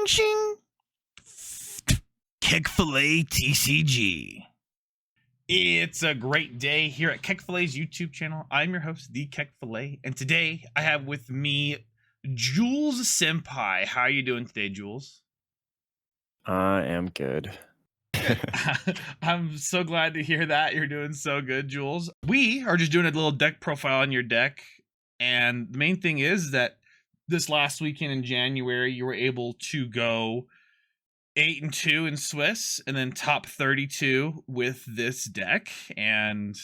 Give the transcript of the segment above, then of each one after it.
Shing shing. KEKFILA TCG. It's a great day here at KEKFILA's YouTube channel. I'm your host, the KEKFILA, and today I have with me Jules Senpai. How are you doing today, Jules? I am good. Good. I'm so glad to hear that. You're doing so good, Jules. We are just doing a little deck profile on your deck, and the main thing is that this last weekend in January, you were able to go 8-2 in Swiss, and then top 32 with this deck. And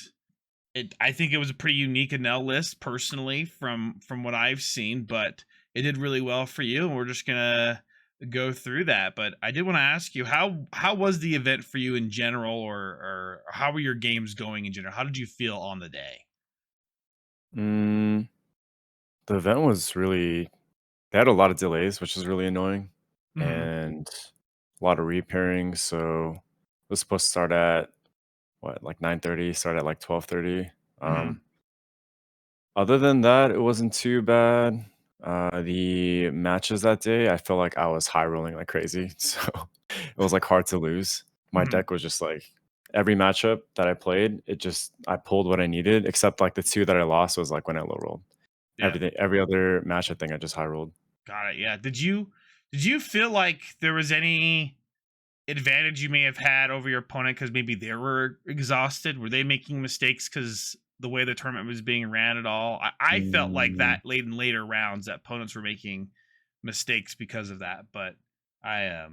I think it was a pretty unique Enel list, personally, from what I've seen. But it did really well for you, and we're just gonna go through that. But I did want to ask you, how was the event for you in general, or how were your games going in general? How did you feel on the day? Mm, the event was really they had a lot of delays, which is really annoying, Hmm. and a lot of repairings. So it was supposed to start at what, like 9:30, start at like 12:30. Hmm. Um, Other than that, it wasn't too bad. The matches that day, I feel like I was high rolling like crazy, so it was like hard to lose. My Hmm. deck was just like every matchup that I played, I pulled what I needed, except like the two that I lost was like when I low rolled. Yeah, Every other match, I think I just high rolled. got it. Yeah, did you feel like there was any advantage you may have had over your opponent because maybe they were exhausted? Were they making mistakes because the way the tournament was being ran at all? I felt like Mm, that late in later rounds that opponents were making mistakes because of that. But I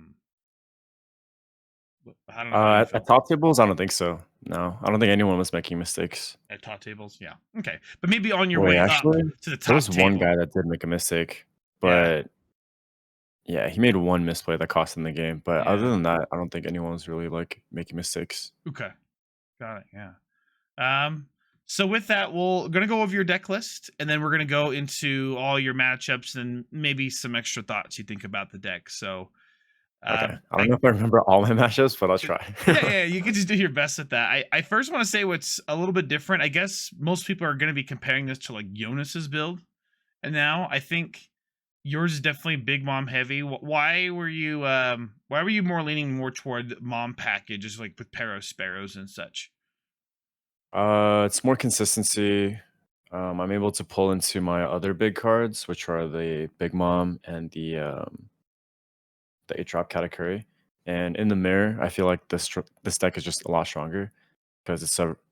I don't know how you at felt top tables, I don't think so. No, I don't think anyone was making mistakes. at top tables. Yeah, okay, but maybe on your Wait, way up actually, to the there top was one table. guy that did make a mistake, Yeah, but yeah, he made one misplay that cost him the game, but other yeah, than that, I don't think anyone was really, like, making mistakes. okay, got it. Yeah. So with that, we're gonna go over your deck list, and then we're gonna go into all your matchups and maybe some extra thoughts you think about the deck. So, Okay. I don't I know if I remember all my matchups, but I'll try. yeah, you can just do your best with that. I first want to say what's a little bit different. I guess most people are gonna be comparing this to like Jonas's build, and now I think yours is definitely big mom heavy. Why were you more leaning more toward mom packages like with Pero Sparrows and such? It's more consistency. I'm able to pull into my other big cards, which are the Big Mom and the 8 drop Katakuri, and in the mirror, I feel like this deck is just a lot stronger because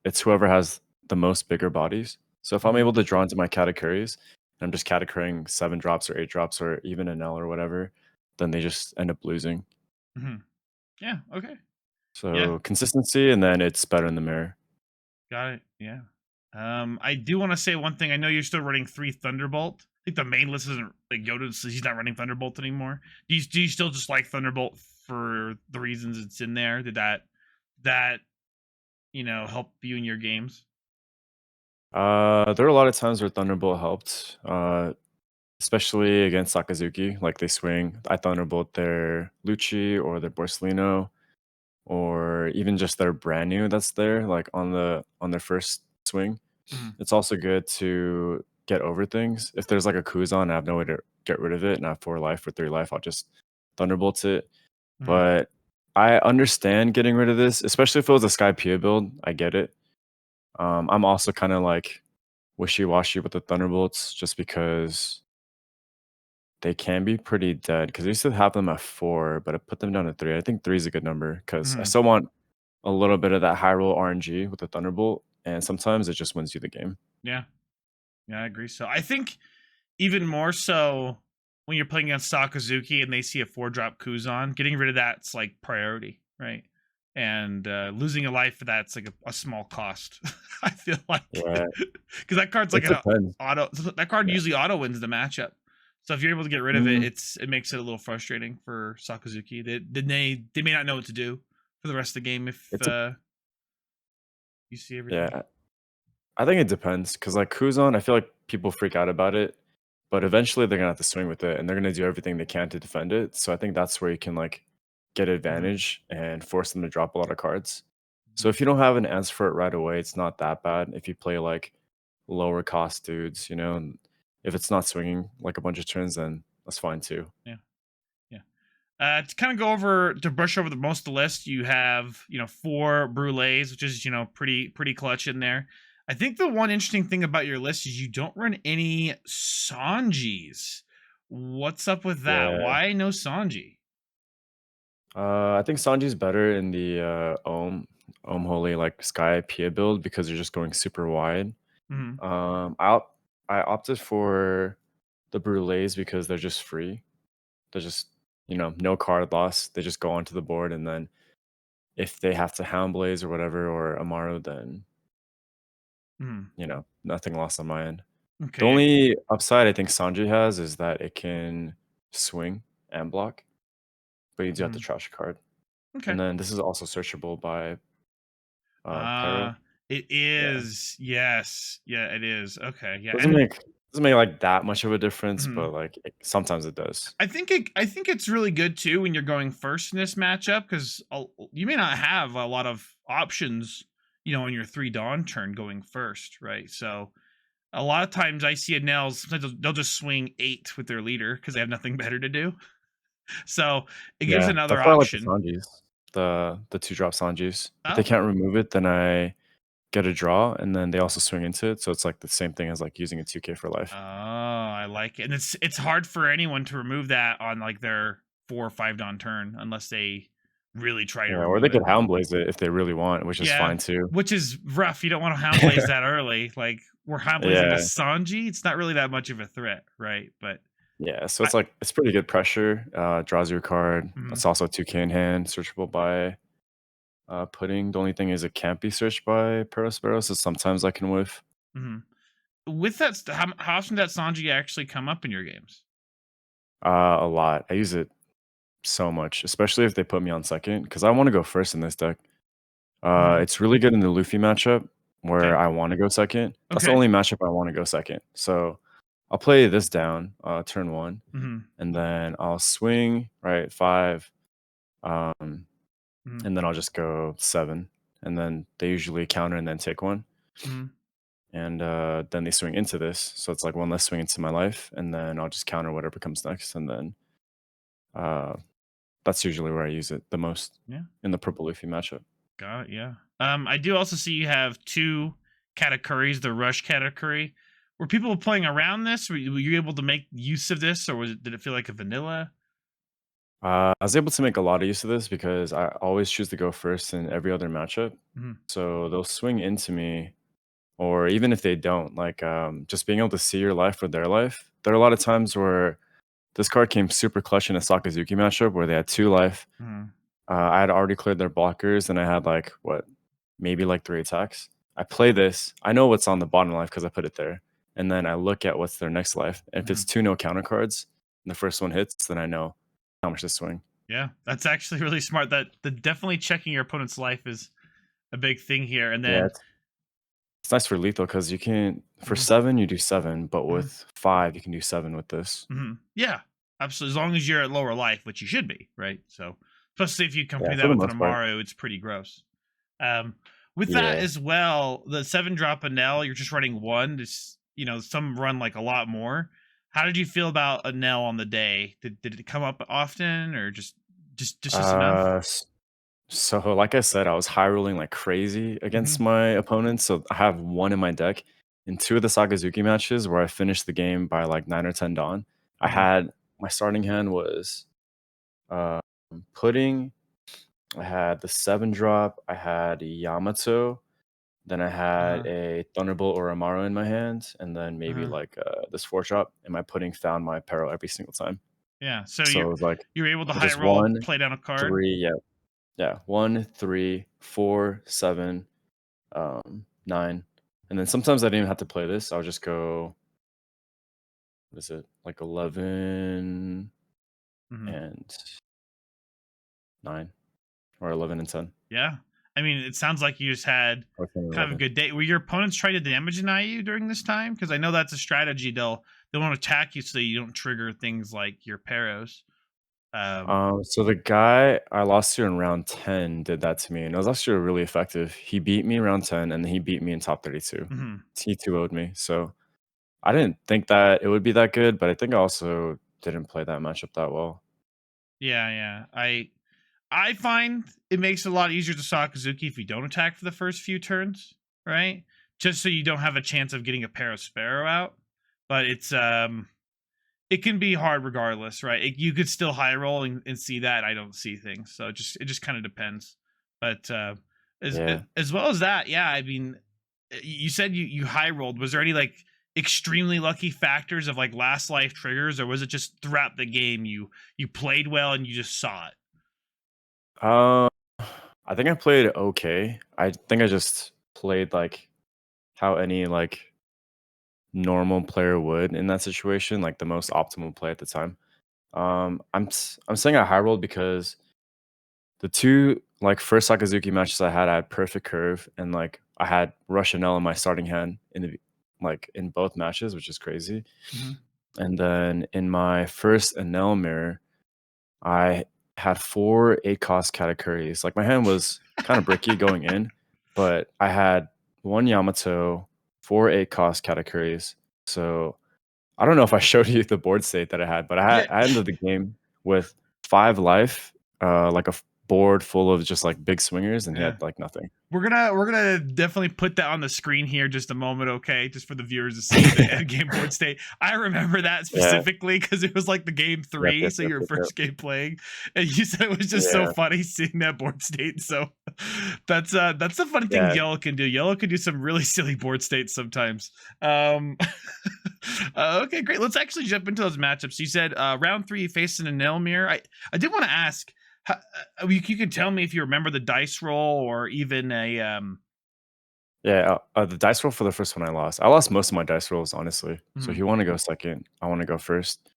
it's whoever has the most bigger bodies. So if I'm Mhm. able to draw into my Katakuris, and I'm just Katakuring 7 drops or 8 drops or even an L or whatever, then they just end up losing. Mhm. Yeah. Okay. Yeah. So consistency, and then it's better in the mirror. Got it. Yeah. I do want to say one thing. I know you're still running 3 Thunderbolt. I think the main list isn't like Yoda says he's not running Thunderbolt anymore. Do you still just like Thunderbolt for the reasons it's in there? Did that help you in your games? There are a lot of times where Thunderbolt helped, especially against Sakazuki. Like they swing, I Thunderbolt their Lucci or their Borsellino, or even just their brand new that's there, like on their first swing. Mhm. It's also good to get over things. If there's like a Kuzan, I have no way to get rid of it, and I have 4 life or 3 life, I'll just Thunderbolt it. Mhm. But I understand getting rid of this, especially if it was a Sky Pia build. I get it. I'm also kind of like wishy-washy with the Thunderbolts just because they can be pretty dead. Because I used to have them at 4, but I put them down to 3. I think 3 is a good number because I Mhm. still want a little bit of that high roll RNG with the Thunderbolt, and sometimes it just wins you the game. Yeah. Yeah, I agree. So I think even more so when you're playing against Sakazuki and they see a 4 drop Kuzan, getting rid of that's like priority, right? And losing a life for that's like a small cost. I feel like Right. because that card's like It an depends. auto. That card Yeah. usually auto wins the matchup. So if you're able to get rid of it, Mm, it makes it a little frustrating for Sakazuki. They may not know what to do for the rest of the game if it's a you see everything. yeah. I think it depends because like Kuzan, I feel like people freak out about it, but eventually they're gonna have to swing with it, and they're gonna do everything they can to defend it. So I think that's where you can like get Mhm. advantage and force them to drop a lot of cards. So Mhm. if you don't have an answer for it right away, it's not that bad. If you play like lower cost dudes, and if it's not swinging like a bunch of turns, then that's fine too. Yeah. Yeah. To kind of go over to brush over the most of the list, you have four brulees, which is pretty clutch in there. I think the one interesting thing about your list is you don't run any Sanjis. What's up with that? Yeah. Why no Sanji? I think Sanji's better in the Ohm Holy like Sky Pia build because you're just going super wide. Hmm. Um, I op- I opted for the Brulés because they're just free. They're just no card loss. They just go onto the board, and then if they have to Hound Blaze or whatever or Amaru, then Hmm. nothing lost on my end. The Okay. only upside I think Sanji has is that it can swing and block, but you do have to Hmm. trash a card. Okay. And then this is also searchable by Pero. Uh it Yeah. is. Yes. Yeah, it is. Okay. Yeah. Doesn't And make doesn't make like that much of a difference, mhm. but like sometimes it does. I think it's really good too when you're going first in this matchup because you may not have a lot of options, on your 3 Dawn turn going first, right? So a lot of times I see a nails, sometimes they'll just swing 8 with their leader because they have nothing better to do. So it gives Yeah, another that's why I like the option. Sanjis, the 2-drop Sanjis. If they Oh, can't remove it, then I get a draw, and then they also swing into it, so it's like the same thing as like using a 2K for oh, life. I like it, and it's hard for anyone to remove that on like their 4 or 5 Dawn turn unless they really try to Yeah, or they remove it. could Hound Blaze it if they really want, which is Yeah, fine too. which is rough. You don't want to Hound Blaze that early. Like we're Hound Blazing to Yeah, Sanji. It's not really that much of a threat, right? But yeah, so I, it's like it's pretty good pressure, draws you a card. mhm, It's also 2K in hand, searchable by, Pudding. The only thing is it can't be searched by Perospero, so sometimes I can whiff. mhm. With that, how often does that Sanji actually come up in your games? A lot. I use it so much, especially if they put me on second, because I wanna go first in this deck. Mhm. It's really good in the Luffy matchup Okay, where I wanna go second. That's the okay, only matchup I wanna go second. So, I'll play this down, turn 1, mhm, and then I'll swing, right, 5, um, mhm, and then I'll just go 7, and then they usually counter and then take 1, mhm. and, then they swing into this, so it's like 1 less swing into my life, and then I'll just counter whatever comes next, and then, uh, that's usually where I use it the most Yeah, in the purple Luffy matchup. got it. Yeah. I do also see you have 2 Katakuris, the Rush Katakuri. Were people playing around this? Were you able to make use of this, or did it feel like a vanilla? I was able to make a lot of use of this because I always choose to go first in every other matchup. Mhm, So they'll swing into me, or even if they don't, like just being able to see your life or their life. There are a lot of times where this card came super clutch in a Sakazuki matchup where they had 2 life. mhm, I had already cleared their blockers and I had like what, maybe like 3 attacks. I play this. I know what's on the bottom life because I put it there, and then I look at what's their next life. And if it's mhm. 2 no counter cards, and the first one hits, then I know how much to swing. Yeah, that's actually really smart. That the definitely checking your opponent's life is a big thing here. And Yeah, then, it's nice for lethal because you can for mhm, 7, you do 7, but mhm, with 5, you can do 7 with this. yeah, absolutely. As long as you're at lower life, which you should be, right? So, especially if you Yeah, compare for that the with an most part. Amaru, it's pretty gross. Um, with that Yeah. as well, the 7 drop Enel, you're just running one. This, some run like a lot more. How did you feel about Enel on the day? Did it come up often, or just enough? Uh, s so like I said, I was high rolling like crazy against Hmm. my opponents, so I have 1 in my deck. In 2 of the Sakazuki matches where I finished the game by like 9 or 10 dawn, I Hmm. had my starting hand was, um, Pudding, I had the 7 drop, I had Yamato, then I had Uh-huh. a Thunderbolt or Amaro in my hand, and then maybe Uh-huh. like, this 4 drop, and my Pudding found my peril every single time. Yeah. So So you're it was like you're able to high just roll, 1, play down a card. 3, yeah, yeah, 1, 3, 4, 7, 9, and then sometimes I didn't even have to play this. I'll just go, what is it, like 11 Hmm. and 9 or 11 and 10 Yeah. I mean, it sounds like you just had or 10 and kind of a 11. good day. Were your opponents trying to damage deny you during this time? Because I know that's a strategy. They'll want to attack you so you don't trigger things like your paros. Um. So the guy I lost to in round 10 did that to me, and it was actually really effective. He beat me round 10, and then he beat me in top 32. Mhm. He 2-0'd me, so I didn't think that it would be that good, but I think I also didn't play that matchup that well. Yeah, yeah. I find it makes it a lot easier to Sakazuki if you don't attack for the first few turns, right? Just so you don't have a chance of getting a pair of Sparrow out. But it can be hard regardless, right? You could still high roll and see that. I don't see things, so it just kind of depends. But Yeah. as well as that, yeah. I mean, you said you high rolled. Was there any like extremely lucky factors of like last life triggers, or was it just throughout the game you played well and you just saw it? Uh, I think I played okay. I think I just played like how any like normal player would in that situation, like the most optimal play at the time. I'm saying I high rolled because the two like first Sakazuki matches I had perfect curve and like I had Rush and L in my starting hand in the like in both matches, which is crazy. Hmm. And then in my first Enel mirror, I had 4 8 cost Katakuris. Like, my hand was kinda bricky going in, but I had 1 Yamato, 4 8 cost Katakuris. So, I don't know if I showed you the board state that I had, but Yeah, I ended the game with 5 life, like, a board full of just, like, big swingers, and he yeah. had, like, nothing. We're gonna definitely put that on the screen here just a moment, okay? Just for the viewers to see the end game board state. I remember that Yeah. specifically because it was like the game Yep, three, yep, so yep, your yep, yep. first game playing, and you said it was just so Yeah, funny seeing that board state. So that's the funny thing yeah. Yellow can do. Yellow can do some really silly board states sometimes. Okay, great. Let's actually jump into those matchups. You said round three you faced an Enelmir. I did want to ask. You can tell me if you remember the dice roll or even a Yeah, the dice roll for the first one I lost. I lost most of my dice rolls, honestly. So if mhm, you wanna go second, I wanna go first.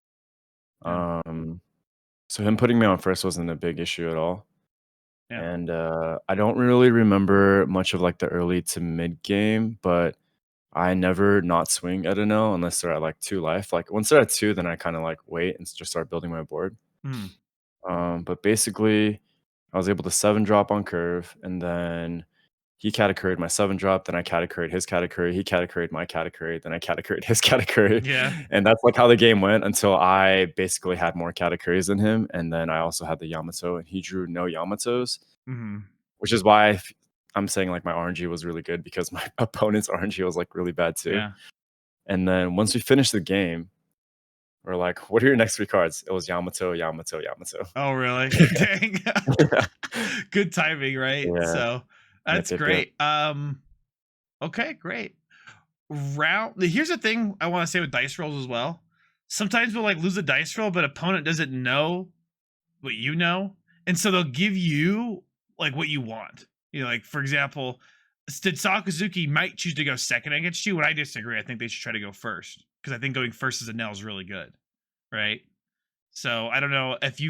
yeah, Um, so him putting me on first wasn't a big issue at all, yeah. and, I don't really remember much of, like, the early to mid game, but I never not swing at an L unless they're at, like, 2 life. Like, once they're at 2, then I kinda, like, wait and just start building my board. Mhm, But basically, I was able to 7 drop on curve, and then he categorized my 7 drop, then I categorized his category, he categorized my category, then I categorized his category, yeah, and that's, like, how the game went until I basically had more categories than him, and then I also had the Yamato, and he drew no Yamatos, mhm, which is why I'm saying, like, my RNG was really good because my opponent's RNG was, like, really bad too, yeah. and then once we finished the game, we're like, "What are your next 3 cards?" It was Yamato, Yamato, Yamato. Oh, really? Dang. Good timing, right? Yeah. So, Yep, that's yep, yep. great. Okay, great. Here's the thing I wanna say with dice rolls as well. Sometimes we'll, like, lose a dice roll, but opponent doesn't know what you know, and so they'll give you like what you want. You know, like for example, Sakazuki might choose to go second against you. When I disagree, I think they should try to go first because I think going first as a nail is really good, right? So I don't know if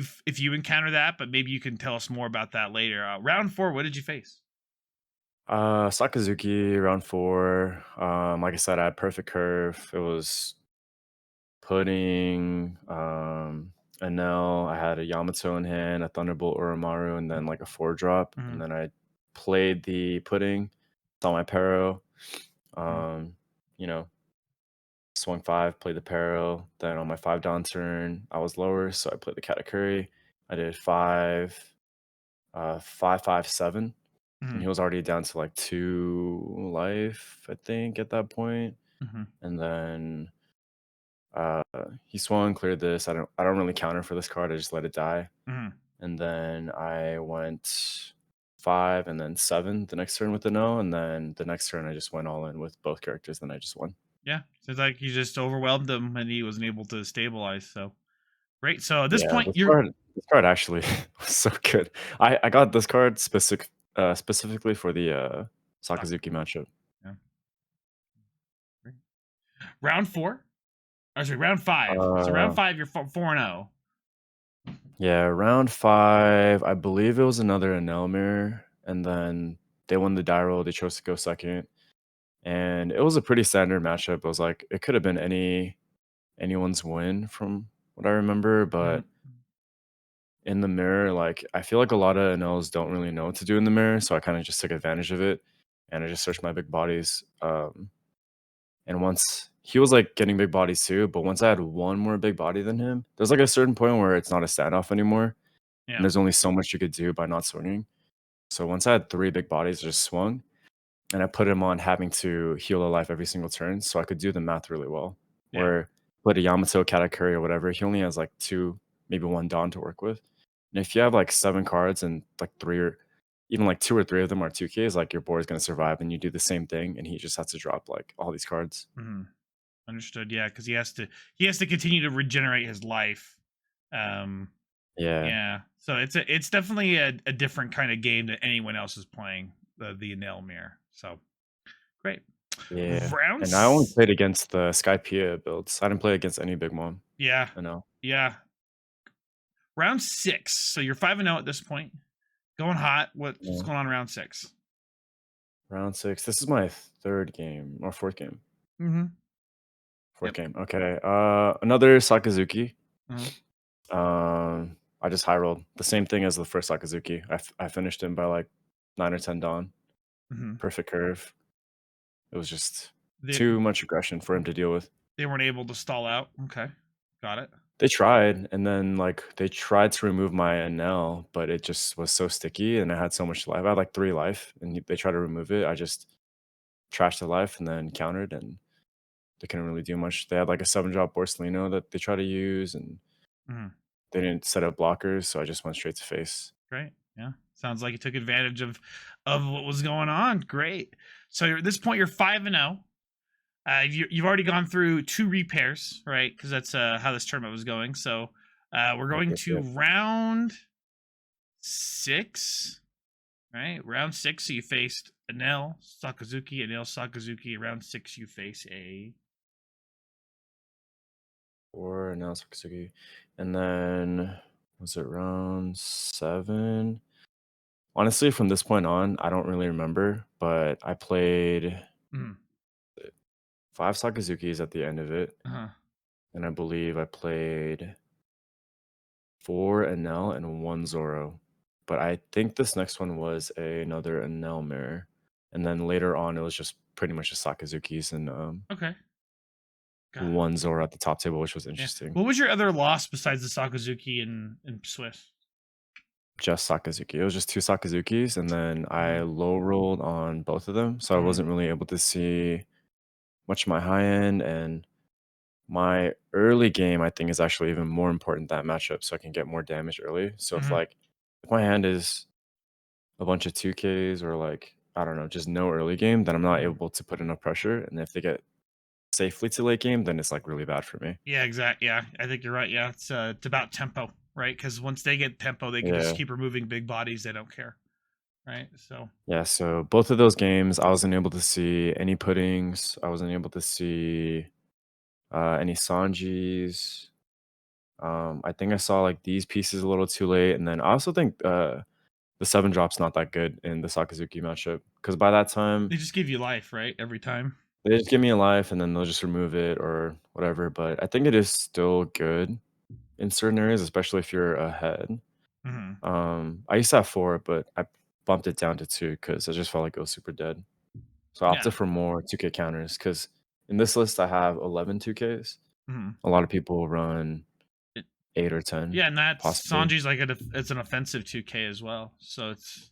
you encounter that, but maybe you can tell us more about that later. Round four, what did you face? Sakazuki round 4. Like I said, I had perfect curve. It was pudding, Enel. I had a Yamato in hand, a Thunderbolt Oromaru, and then like a 4 drop. Mm-hmm. And then I played the pudding, saw my Pero. Um, you know, swung 5, played the Pero. Then on my 5 down turn, I was lower, so I played the Katakuri. I did 5, 5, 5, 7. And Mm-hmm. he was already down to like 2 life, I think, at that point. Mm-hmm. And then uh, he swung, cleared this. I don't really counter for this card. I just let it die. Mm-hmm. And then I went 5 and then 7 the next turn with the no. And then the next turn I just went all in with both characters. Then I just won. Yeah, seems like you just overwhelmed him and he wasn't able to stabilize. So great. So at this Yeah, point, you're this card actually was so good. I got this card specifically for the Sakazuki matchup. yeah. Great. Round four. Or sorry, round five. So round Uh, five, you're 4-0. Yeah, round 5, I believe it was another Enel mirror, and then they won the die roll, they chose to go second, and it was a pretty standard matchup. It was like it could have been anyone's win from what I remember, Mhm. but in the mirror, like, I feel like a lot of Enels don't really know what to do in the mirror, so I kinda just took advantage of it, and I just searched my big bodies, and once he was, like, getting big bodies too, but once I had one more big body than him, there's, like, a certain point where it's not a standoff anymore. and Yeah. there's only so much you could do by not swinging. So once I had 3 big bodies, I just swung, and I put him on having to heal a life every single turn, so I could do the math really well. Yeah. Where put a Yamato, Katakuri, or whatever, he only has, like, 2, maybe 1 Dawn to work with. And if you have, like, 7 cards and, like, 3 or even, like, 2 or 3 of them are 2Ks, like, your board is gonna survive, and you do the same thing, and he just has to drop, like, all these cards. Hmm. Understood. Yeah, because he has to continue to regenerate his life. Um, Yeah. yeah. So it's definitely a different kind of game that anyone else is playing. The Enel mirror. So great. Yeah, and I only Rounds. played against the Skypiea builds. I didn't play against any big mom, Yeah. I know. Yeah. Round six. So you're 5-0 at this point. Going hot. What's Yeah. going on in round six? Round 6. This is my 3rd game or 4th game. Mm-hmm. 4th Yep. game. Okay. Another Sakazuki. Uh-huh. I just high rolled the same thing as the first Sakazuki. I finished him by like 9 or 10 Dawn. Mm-hmm. Perfect curve. It was just They too much aggression for him to deal with. they weren't able to stall out. Okay. Got it. They tried, and then like they tried to remove my Enel, but it just was so sticky, and I had so much life. I had like 3 life, and they tried to remove it. I just trashed the life and then countered, and they couldn't really do much. They had like a 7-drop Borsellino that they tried to use, and Mm-hmm. they didn't set up blockers, so I just went straight to face. Great. Yeah. Sounds like you took advantage of what was going on. Great. So at this point, you're 5-0. You've already gone through 2 repairs, right? Because that's how this tournament was going. So we're Yep, going yep, to yep. round 6, right? Round 6. So you faced Enel Sakazuki. Enel Sakazuki. Round 6, you face a. Or now Sakasugi. And then was it round 7? Honestly, from this point on, I don't really remember, but I played Mm, 5 Sakazukis at the end of it, uh-huh. and I believe I played 4 Enel and 1 Zoro. But I think this next one was another Enel mirror. And then later on, it was just pretty much just Sakazukis and Okay. Got it. 1 Zoro at the top table, which was Yeah. interesting. What was your other loss besides the Sakazuki and Swiss? Just Sakazuki. It was just 2 Sakazukis, and then I Uh-huh. low rolled on both of them, so I Mhm. wasn't really able to see much of my high end, and my early game, I think, is actually even more important that matchup, so I can get more damage early. So if, Mhm. like, if my hand is a bunch of 2Ks or, like, I don't know, just no early game, then I'm not Mhm. able to put enough pressure, and if they get safely to late game, then it's, like, really bad for me. Yeah, exactly. Yeah, I think you're right. Yeah, it's about tempo, right? Because once they get tempo, they can just Yeah. keep removing big bodies. They don't care, right? So. Yeah, so both of those games, I wasn't able to see any puddings. I wasn't able to see any Sanjis. I think I saw like these pieces a little too late, and then I also think the 7 drop's not that good in the Sakazuki matchup because by that time They just give you life, right? Every time. they just give me a life and then they'll just remove it or whatever. But I think it is still good in certain areas, especially if you're ahead. Mhm. I used to have 4, but I bumped it down to 2 because I just felt like it was super dead. So I Yeah. opted for more 2K counters because in this list I have 11 2Ks. Mhm. A lot of people run It 8 or 10, Yeah, and that's possibly. Sanji's like it's an offensive 2K as well. So it's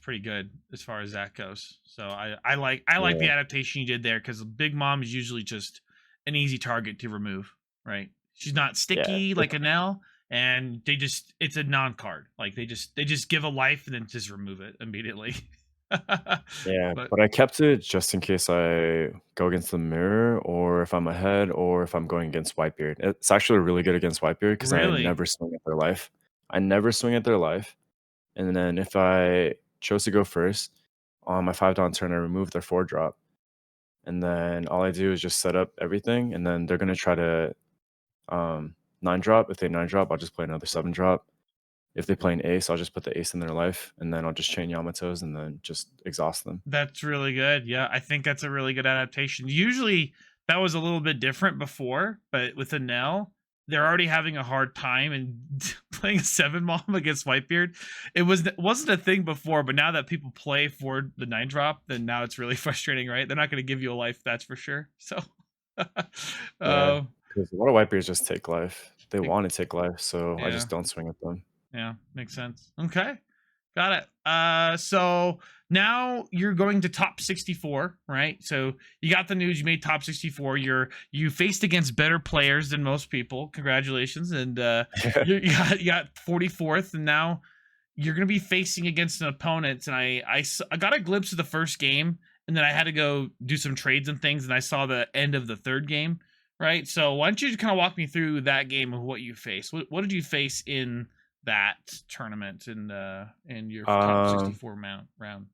pretty good as far as that goes. So I like the Yeah, adaptation you did there because Big Mom is usually just an easy target to remove, right? She's not yeah. sticky like Anel, and it's a non-card. Like they just give a life and then just remove it immediately. Yeah, But but I kept it just in case I go against the mirror or if I'm ahead or if I'm going against Whitebeard. It's actually really good against Whitebeard because I really, never swing at their life. I never swing at their life. And then if I chose to go first, on my 5 down turn, I remove their 4 drop. And then all I do is just set up everything. And then they're going to try to 9 drop. If they 9 drop, I'll just play another 7 drop. If they play an ace, I'll just put the ace in their life. And then I'll just chain Yamatos and then just exhaust them. that's really good. Yeah, I think that's a really good adaptation. Usually that was a little bit different before, but with Enel, they're already having a hard time and playing a 7 mom against Whitebeard. Wasn't a thing before, but now that people play for the 9 drop, then now it's really frustrating, right? They're not going to give you a life, that's for sure. So Yeah. 'Cause a lot of white bears just take life. They Like, wanna take life, so I yeah. just don't swing at them. Yeah, makes sense. Okay. Got it. So now you're going to top 64, right? So you got the news, you made top 64. You faced against better players than most people. Congratulations. And you got 44th, and now you're going to be facing against an opponent. And I got a glimpse of the first game, and then I had to go do some trades and things, and I saw the end of the third game, right? So why don't you kind of walk me through that game of what you faced? What did you face in that tournament in your top Um, 64 round?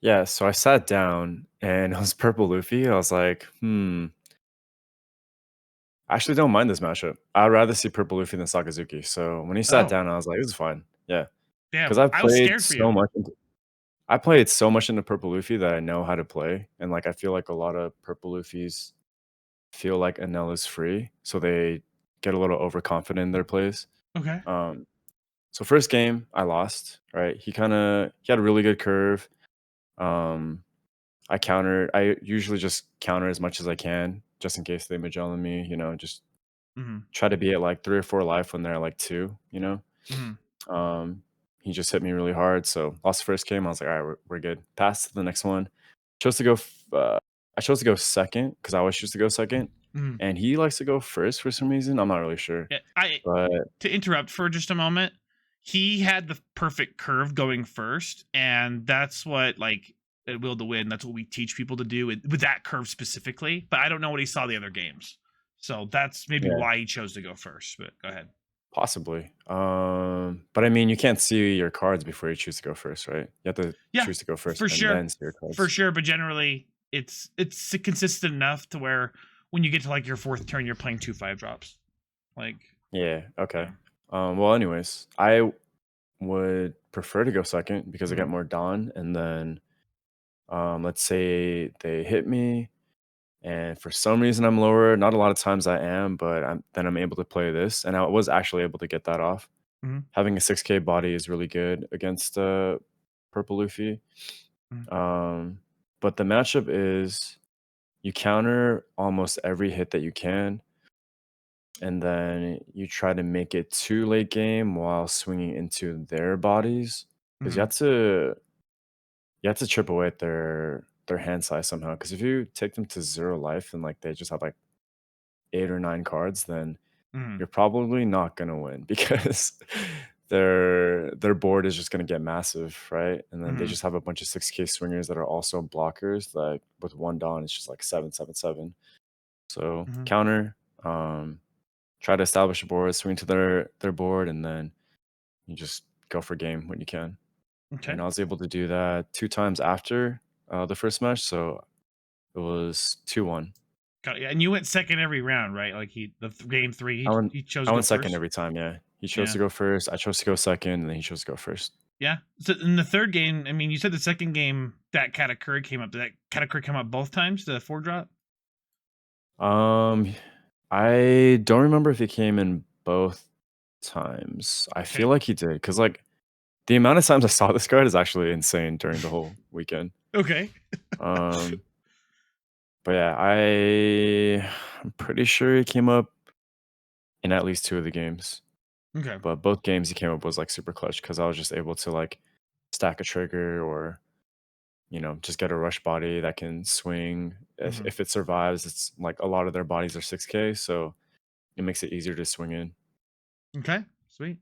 yeah, so I sat down and it was purple Luffy. I was like, "Hmm, I actually don't mind this matchup. I'd rather see purple Luffy than Sakazuki." So when he sat Oh, down, I was like, "This is fine." Yeah, because damn. I I was played scared for you. so much into I played so much into purple Luffy that I know how to play, and, like, I feel like a lot of purple Luffys feel like Enel is free, so they get a little overconfident in their plays. Okay. Um, so first game, I lost, right? He had a really good curve. Um, I usually just counter as much as I can, just in case they Magellan me, just Mhm. try to be at, like, 3 or 4 life when they're at, like, 2, you know? Mhm. Um, he just hit me really hard, so lost the first game, I was like, "Alright, we're good." Passed to the next one. Chose to go f I chose to go second because I always choose to go second, Mhm. and he likes to go first for some reason, I'm not really sure, Yeah, I but to interrupt for just a moment. He had the perfect curve going first, and that's what like at Will to Win. That's what we teach people to do with that curve specifically. But I don't know what he saw the other games, so that's maybe yeah, why he chose to go first. But go ahead. possibly. But I mean, you can't see your cards before you choose to go first, right? You have to Yeah, choose to go first for and sure, then see your for cards. sure. But generally, it's consistent enough to where when you get to like your fourth turn, you're playing 2 5 drops. Like, Yeah, okay. yeah. Well, anyways, I would prefer to go second because I get Mhm. more Dawn, and then, let's say they hit me, and for some reason I'm lower. Not a lot of times I am, but I'm able to play this, and I was actually able to get that off. Mhm. Having a 6K body is really good against Purple Luffy. Mhm. Um, but the matchup is you counter almost every hit that you can, and then you try to make it too late game while swinging into their bodies because Mhm. you have to chip away at their hand size somehow. Because if you take them to 0 life and like they just have like 8 or 9 cards, then Mhm. you're probably not gonna win because their board is just gonna get massive, right? And then they Mhm. just have a bunch of 6K swingers that are also blockers. Like with one Dawn, it's just like 7 7 7. So Mhm. counter, um, try to establish a board, swing to their board, and then you just go for game when you can. Okay. And I was able to do that 2 times after the first match, so it was 2-1. Got it, yeah, and you went second every round, right? Like game three, I went he chose I to go went second first. every time, yeah. He chose Yeah, to go first, I chose to go second, and then he chose to go first. yeah. So in the third game, I mean, you said the second game that Katakuri came up. Did that Katakuri come up both times? The 4 drop. Um, I don't remember if he came in both times. I feel Okay. like he did, because like, the amount of times I saw this card is actually insane during the whole weekend. Okay. Um, but yeah, I'm pretty sure he came up in at least 2 of the games. Okay. But both games he came up was, like, super clutch because I was just able to, like, stack a trigger or, just get a rush body that can swing. If Hmm. if it survives, it's like a lot of their bodies are 6K, so it makes it easier to swing in. Okay. Sweet.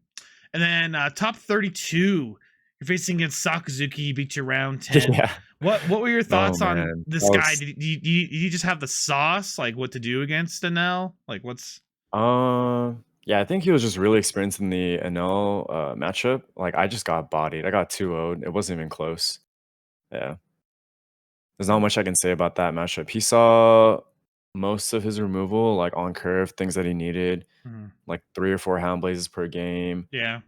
And then top 32, you're facing against Sakazuki. He beat you round 10. Yeah. What were your Oh, thoughts on man. this guy? Did he just have the sauce? Like what to do against Enel? Like what's Yeah, I think he was just really experienced in the Enel, matchup. Like, I just got bodied. I got 2-0'd. It wasn't even close. Yeah. There's not much I can say about that matchup. He saw most of his removal, like, on curve, things that he needed, Mhm. like 3 or 4 Hound Blazes per game, Yeah.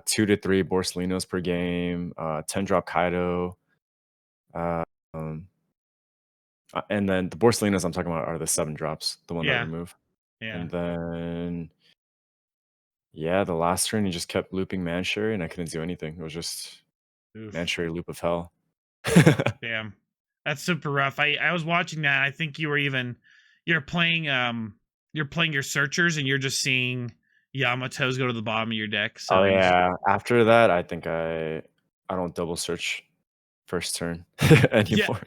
2 to 3 Borsalinos per game, 10 drop Kaido, uh, um, and then the Borsalinos I'm talking about are the 7 drops, the one that Yeah. remove. Yeah. And then, yeah, the last turn, he just kept looping Mancherry, and I couldn't do anything. It was just Oof. Mancherry loop of hell. Damn. That's super rough. I was watching that. I think you were playing you're playing your searchers and you're just seeing Yamatos go to the bottom of your deck. Oh, So you just yeah. After that, I think I don't double search first turn yeah. anymore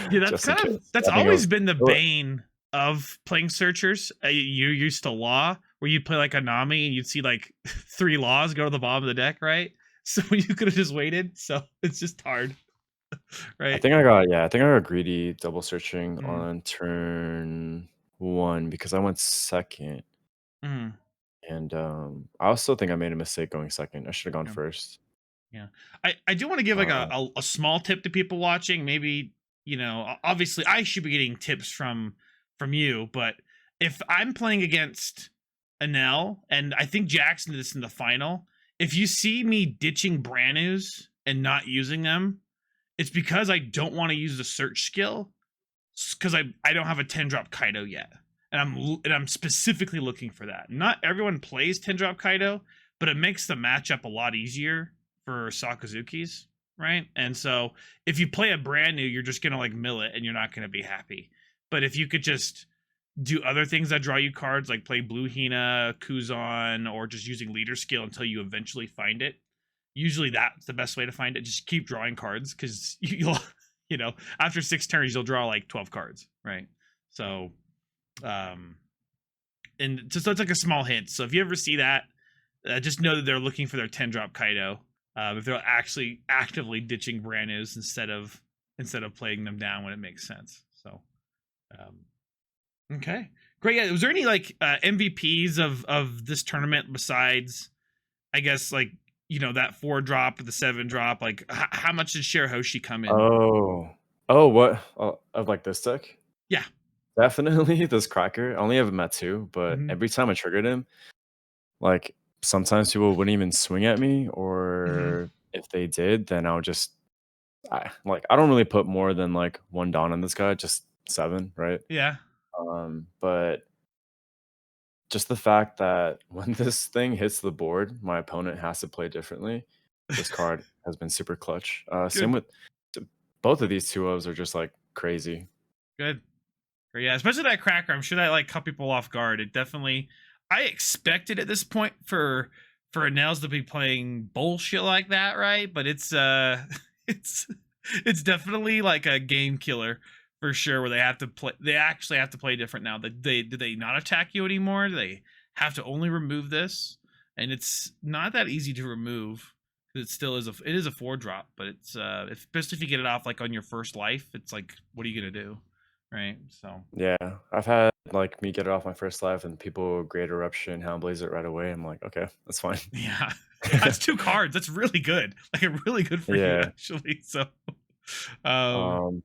Yeah, just in case. that's I think it always was been the well, bane of playing searchers. You used to law where you'd play like a Nami and you'd see like 3 laws go to the bottom of the deck, right? So you could have just waited. So it's just hard, right? I think I got greedy double searching Mm, on turn 1 because I went 2nd, mm, and, I also think I made a mistake going 2nd. I should have gone yeah. 1st. Yeah. I do want to give like Uh, a small tip to people watching. Maybe, obviously I should be getting tips from you, but if I'm playing against Enel, and I think Jackson did this in the final, if you see me ditching brand news and not using them, it's because I don't want to use the search skill because I don't have a 10 drop Kaido yet. And I'm specifically looking for that. Not everyone plays 10 drop Kaido, but it makes the matchup a lot easier for Sakazukis, right? And so if you play a brand new, you're just gonna like mill it and you're not gonna be happy. But if you could just do other things that draw you cards, like play Blue Hina, Kuzan, or just using leader skill until you eventually find it. Usually that's the best way to find it. Just keep drawing cards because you'll, after 6 turns, you'll draw like 12 cards, right? So, um, and just so it's like a small hint. So if you ever see that, just know that they're looking for their 10 drop Kaido. If they're actually actively ditching brand news instead of playing them down when it makes sense. So, okay, great. Yeah, was there any like MVPs of this tournament besides, I guess, like that 4 drop or the 7 drop? Like, how much did Shirahoshi come in? oh. Oh, what? Oh, of, like, this deck? Yeah. Definitely this Cracker. I only have him at 2, but Hmm. every time I triggered him, like, sometimes people wouldn't even swing at me, Hmm. or if they did, then I would just I don't really put more than, like, 1 Dawn on this guy, just 7, right? Yeah. But just the fact that when this thing hits the board, my opponent has to play differently, this card has been super clutch. Same Good. with t both of these 2-ofs are just, like, crazy. Good. Yeah, especially that cracker. I'm sure that like caught people off guard. It definitely. I expected at this point for Nels to be playing bullshit like that, right? But it's it's it's definitely like a game killer for sure. Where they have to play. They actually have to play different now. That they do they not attack you anymore? Do they have to only remove this? And it's not that easy to remove. It still is a 4 drop, but it's especially if you get it off like on your first life, it's like what are you gonna do? Right. So Yeah, I've had, like, me get it off my first life and people Great Eruption, Houndblaze it right away. I'm like, "Okay, that's fine." yeah, that's 2 cards. That's really good. Like really good for you Yeah, actually. So um um,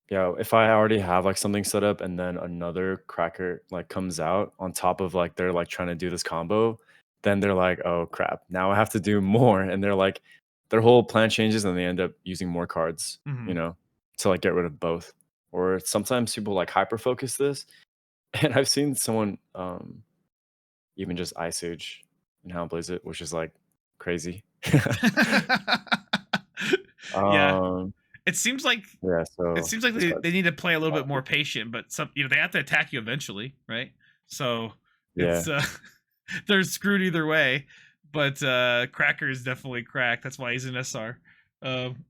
yeah, if I already have, like, something set up and then another cracker, like, comes out on top of, like, they're, like, trying to do this combo, then they're like, "Oh, crap. Now I have to do more," and they're like their whole plan changes and they end up using more cards, mhm. to, like, get rid of both. Or sometimes people, like, hyper focus this, and I've seen someone, even just Ice Age and Houndblaze it, which is, like, crazy. Yeah. Um, It seems like yeah, it so seems like this they card's need to play a little bit more powerful. patient, but they have to attack you eventually, right? So it's Yeah. they're screwed either way. But Cracker is definitely cracked. That's why he's an SR.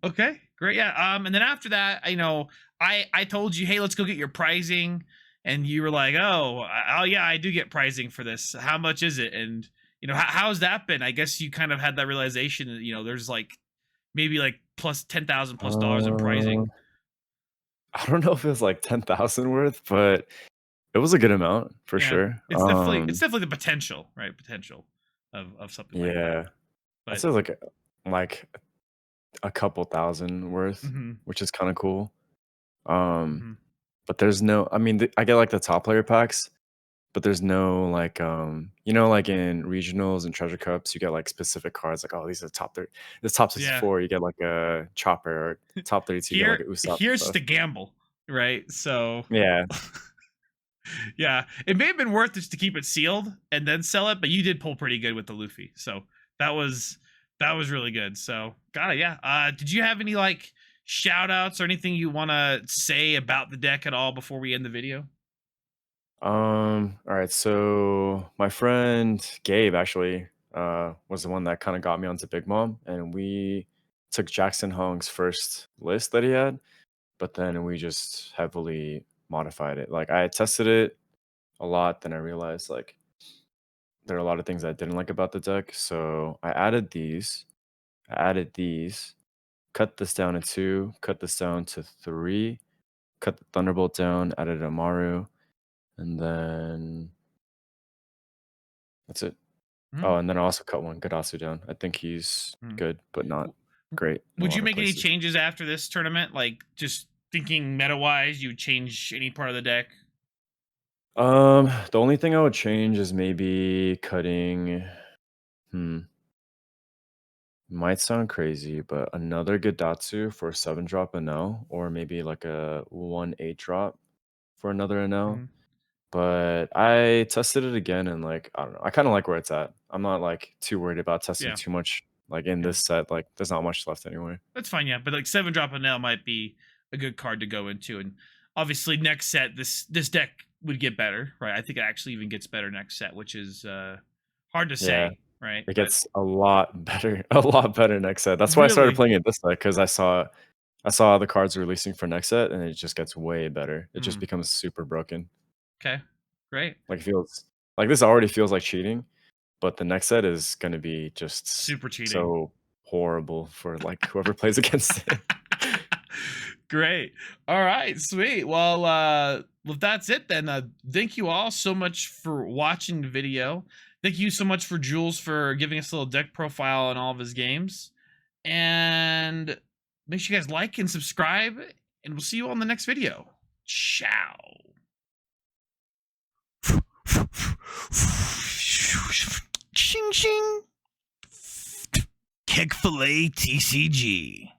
Okay, great. Yeah. And then after that, I told you, hey, let's go get your pricing, and you were like, oh yeah, I do get pricing for this. How much is it? And how's that been? I guess you kind of had that realization that there's like maybe like plus $10,000+ in Uh, pricing. I don't know if it was, like, 10,000 worth, but it was a good amount for Yeah, sure. it's definitely the potential, right? Potential of something like that. Yeah. I'd But say, like, a couple thousand worth, mhm, which is kinda cool. Um, mhm. but there's no I mean, I get, like, the top player packs, but there's no, like, like in regionals and treasure cups, you get, like, specific cards, like, "Oh, these are top 30 this top Yeah. 64, you get, like, a Chopper, or top 32, you get, like, a Usopp and Here's just stuff." a gamble, right? So Yeah. yeah, it may have been worth just to keep it sealed and then sell it, but you did pull pretty good with the Luffy. So that was that was really good. So got it, yeah. Did you have any like shout outs or anything you want to say about the deck at all before we end the video? All right. So my friend Gabe actually was the one that kind of got me onto Big Mom, and we took Jackson Hong's first list that he had, but then we just heavily modified it. Like I tested it a lot, then I realized like there are a lot of things I didn't like about the deck. So I added these. I added these. Cut this down to 2. Cut this down to 3. Cut the Thunderbolt down. Added Amaru, and then that's it. Mm, Oh, and then I also cut one Gadasu down. I think he's mm. good, but not W- great in a Would lot you of make any places. changes after this tournament? Like just thinking meta wise, you would change any part of the deck? The only thing I would change is maybe cutting. Hmm, might sound crazy, but another Gadatsu for a 7-drop Enel, or maybe like a 1-8 drop for another Enel. Mhm. But I tested it again and like I don't know. I kind of like where it's at. I'm not like too worried about testing Yeah, too much like in yeah. this set. Like there's not much left anyway. That's fine, yeah. But like 7 drop a nail might be a good card to go into. And obviously next set this deck would get better, right? I think it actually even gets better next set, which is hard to Yeah. say, right? It But gets a lot better, a lot better next set. That's why I started really, playing it this set because I saw the cards releasing for next set, and it just gets way better. It just mm, becomes super broken. okay. Great. Like it feels like this already feels like cheating, but the next set is gonna be just Super cheating. so horrible for like whoever plays against it. Great. All right, sweet. Well, that's it then. Thank you all so much for watching the video. Thank you so much for Jules for giving us a little deck profile on all of his games. And make sure you guys like and subscribe, and we'll see you on the next video. Ciao. Shing shing. KEKFILA TCG.